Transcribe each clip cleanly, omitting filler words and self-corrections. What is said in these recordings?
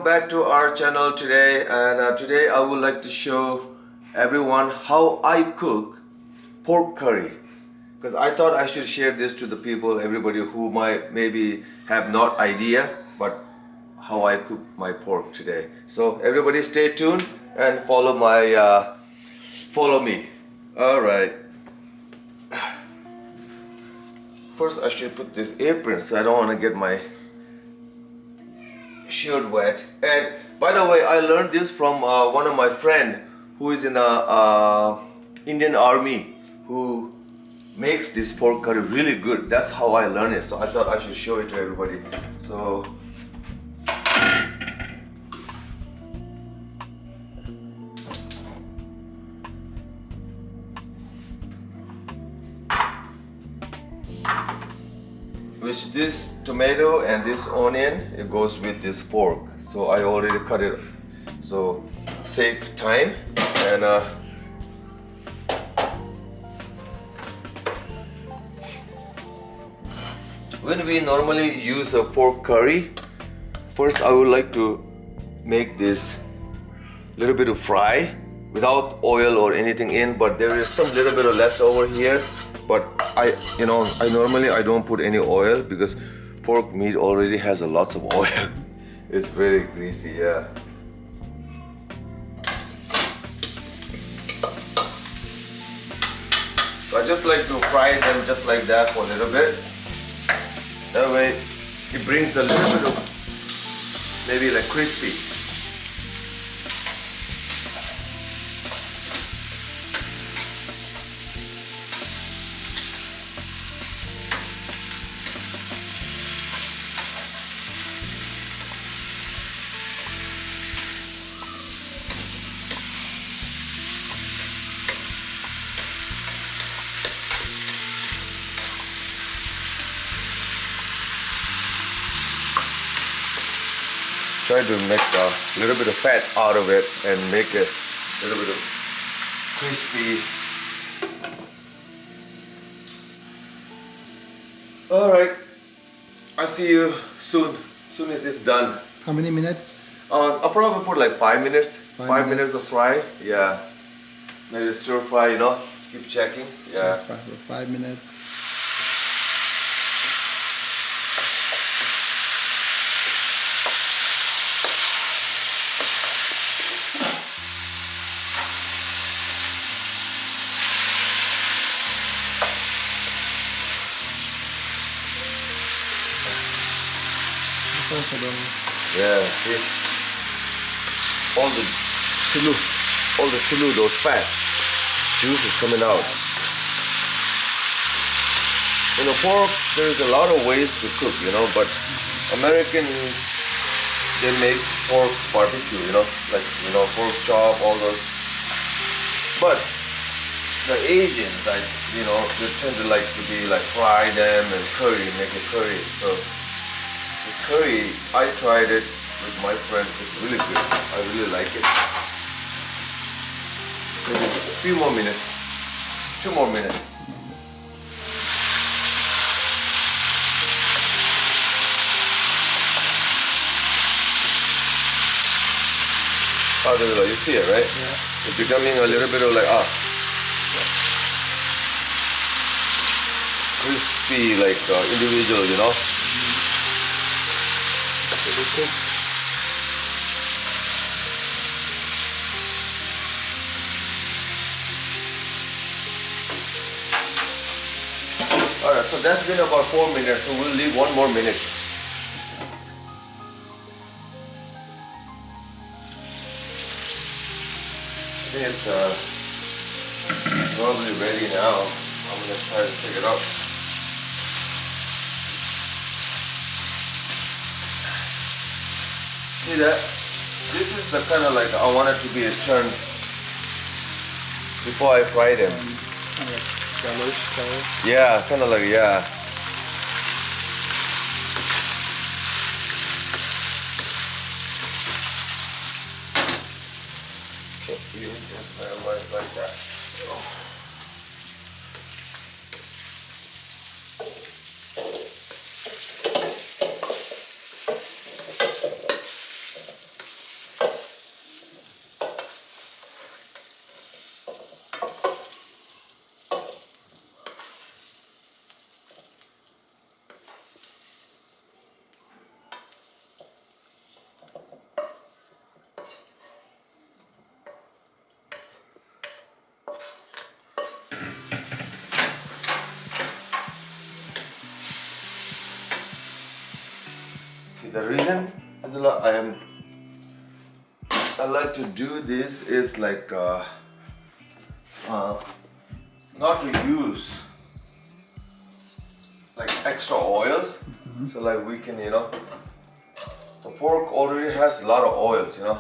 welcome back to our channel today. And today I would like to show everyone how I cook pork curry, because I thought I should share this to the people, everybody who might maybe have not idea, but how I cook my pork today. So everybody stay tuned and follow me. All right. First I should put this apron so I don't want to get my shirt wet. And by the way, I learned this from one of my friend who is in a Indian army, who makes this pork curry really good. That's how I learned it, so I thought I should show it to everybody. So which this tomato and this onion, it goes with this pork, so I already cut it, so save time. And when we normally use a pork curry, first I would like to make this little bit of fry without oil or anything in, but there is some little bit of leftover here. But I normally I don't put any oil because pork meat already has a lots of oil. It's very greasy, yeah. So I just like to fry them just like that for a little bit. That way it brings a little bit of maybe like crispy. Try to make a little bit of fat out of it and make it a little bit of crispy. Alright, I'll see you soon as it's done. How many minutes? I'll probably put like 5 minutes. 5 minutes of fry, yeah. Maybe stir fry, keep checking. Yeah. Stir fry for 5 minutes. Yeah, see, all the chulu, those fat juices coming out. Pork, there's a lot of ways to cook, but Americans, they make pork barbecue, like, pork chop, all those. But the Asians, like, they tend to like to be like fry them and make a curry. So this curry, I tried it with my friend. It's really good. I really like it. Maybe a few more minutes. 2 more minutes. Oh, there we go. You see it, right? Yeah. It's becoming a little bit of like, crispy, like individual, Alright, so that's been about 4 minutes, so we'll leave 1 more minute. I think it's probably ready now. I'm gonna try to pick it up. See that? This is the kind of like I want it to be a turn before I fry them. Yellowish color. Yeah, kind of like, yeah. Okay, use this like that. the reason is I like to do this is like not to use like extra oils. So like we can, the pork already has a lot of oils, Yeah.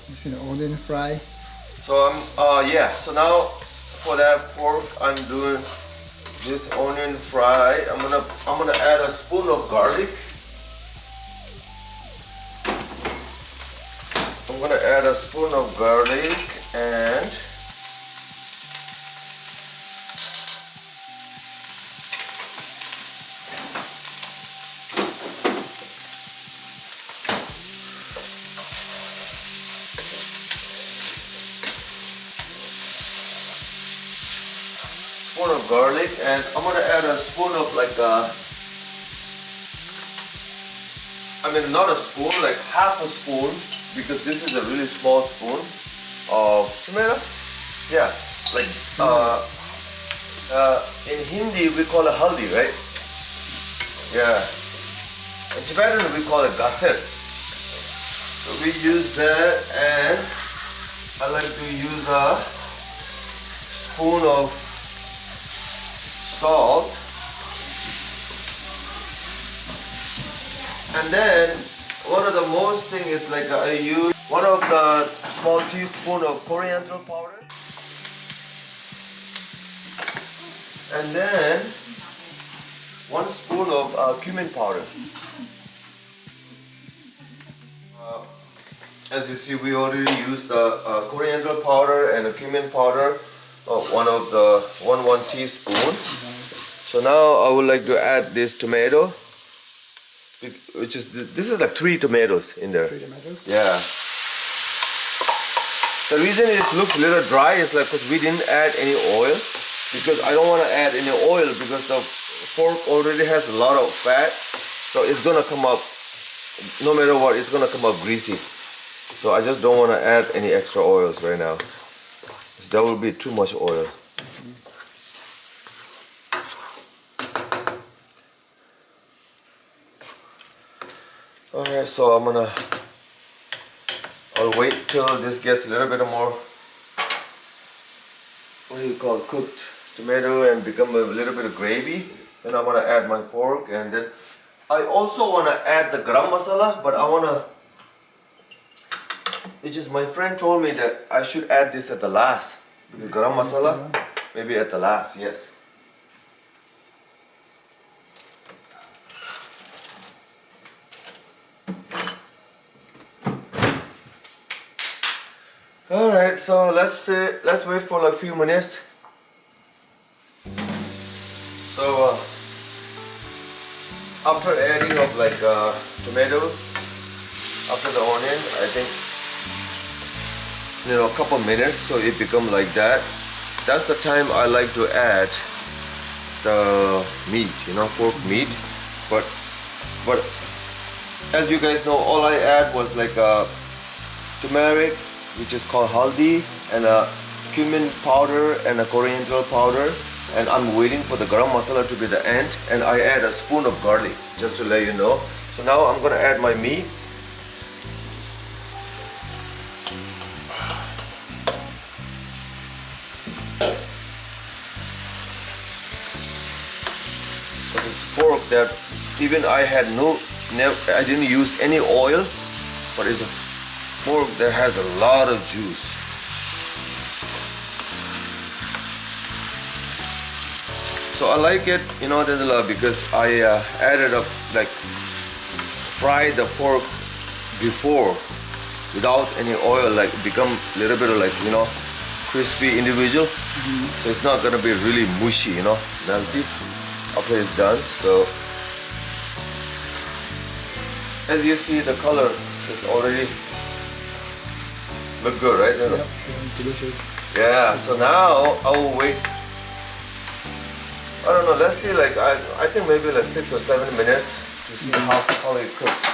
You see the onion fry? So so now for that pork I'm doing this onion fry. I'm gonna add a spoon of garlic. I'm gonna add a spoon of garlic and spoon of garlic, and I'm gonna add a spoon of not a spoon, like half a spoon, because this is a really small spoon of tomato. Yeah, like in Hindi we call it haldi, right? Yeah. In Tibetan we call it gaser. So we use that, and I like to use a spoon of salt, and then one of the most thing is like I use one of the small teaspoon of coriander powder, and then 1 spoon of cumin powder. As you see, we already used the coriander powder and the cumin powder, one teaspoon. So now I would like to add this tomato, which is this is like 3 tomatoes in there. 3 tomatoes? Yeah. The reason it looks a little dry is like because we didn't add any oil, because I don't want to add any oil because the pork already has a lot of fat, so it's gonna come up, no matter what, it's gonna come up greasy. So I just don't want to add any extra oils right now. That will be too much oil. Alright, so I'll wait till this gets a little bit more, cooked tomato and become a little bit of gravy. Then I'm gonna add my pork, and then I also wanna add the garam masala, but my friend told me that I should add this at the last. The garam masala, maybe at the last, yes. Alright, so let's wait for like a few minutes. So after adding of like tomatoes, after the onion, I think a couple minutes, so it become like that. That's the time I like to add the meat, pork meat. But as you guys know, all I add was like turmeric, which is called haldi, and a cumin powder and a coriander powder, and I'm waiting for the garam masala to be the end, and I add a spoon of garlic, just to let you know. So now I'm gonna add my meat. So this pork that even I didn't use any oil, but it's a pork that has a lot of juice. So I like it, because I added up, like, fried the pork before without any oil, like become a little bit of like, crispy individual. So it's not gonna be really mushy, melty after it's done. So as you see, the color is already look good, right? Yep, delicious. Yeah, so now I will wait. I don't know, let's see, like I think maybe like 6 or 7 minutes to see how it cooks.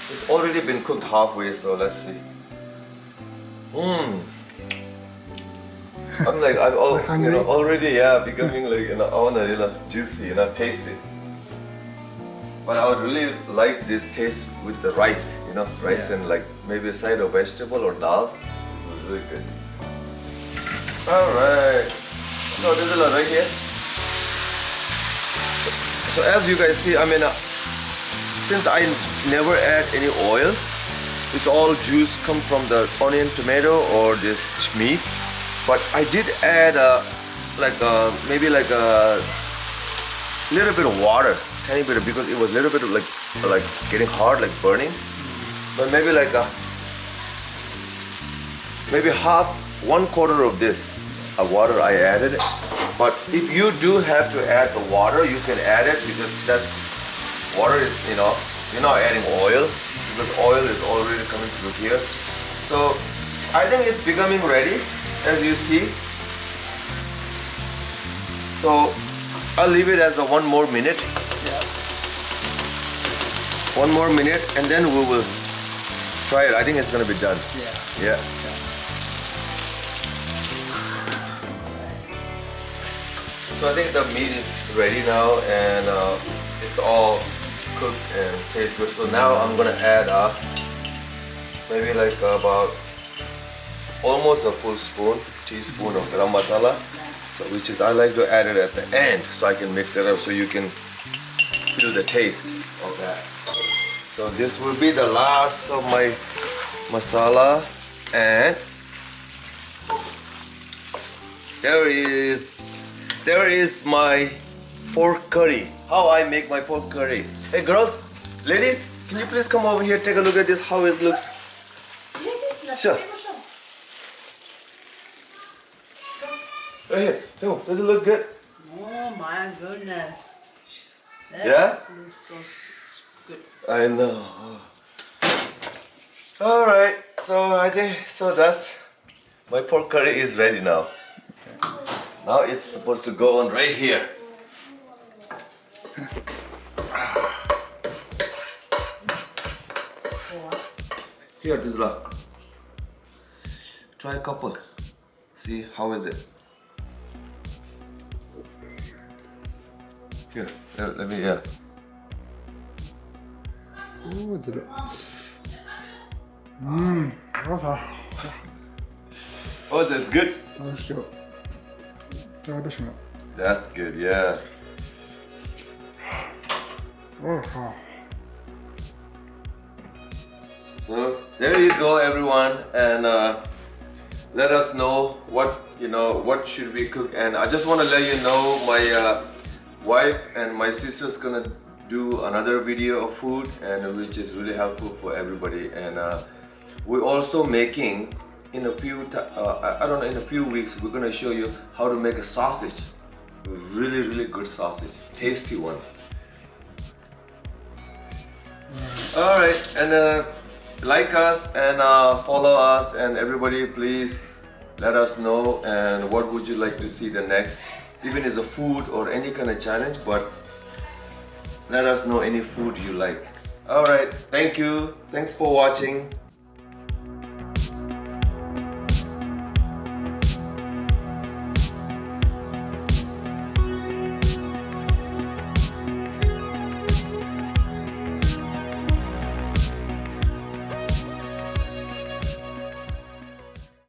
It's already been cooked halfway, so let's see. I'm like, Hungry? already, becoming like, I wanna, juicy, tasty. But I would really like this taste with the rice, rice and like maybe a side of vegetable or dal. It was really good. Alright, so this is right here. So as you guys see, since I never add any oil, it's all juice come from the onion, tomato, or this meat. But I did add maybe like a little bit of water, tiny bit, because it was a little bit of like getting hard, like burning. But maybe like maybe one quarter of this water I added. But if you do have to add the water, you can add it, because water is, you're not adding oil, because oil is already coming through here. So I think it's becoming ready, as you see. So I'll leave it as a 1 more minute. Yeah. 1 more minute, and then we will try it. I think it's gonna be done. Yeah. So I think the meat is ready now, and it's all cooked and tastes good. So now I'm gonna add maybe like about almost a full teaspoon of garam masala. So which is, I like to add it at the end so I can mix it up so you can feel the taste of that. So this will be the last of my masala, and there is my pork curry. How I make my pork curry. Hey girls, ladies, can you please come over here, take a look at this, how it looks. Sure. Right here. Oh, does it look good? Oh my goodness. Yeah? Looks so good. I know. Alright, so I think, that's, my pork curry is ready now. Now it's supposed to go on right here. Here, Dizla. Try a couple. See, how is it? Here, let me, Oh, Oh, that's good? That's good, yeah. So there you go, everyone, and let us know what should we cook. And I just want to let you know, my wife and my sister's gonna do another video of food, and which is really helpful for everybody. And we're also making in a few weeks we're gonna show you how to make a sausage. Really good sausage, tasty one. All right, and like us and follow us, and everybody please let us know, and what would you like to see the next, even as a food or any kind of challenge, but let us know any food you like. All right, thank you, thanks for watching.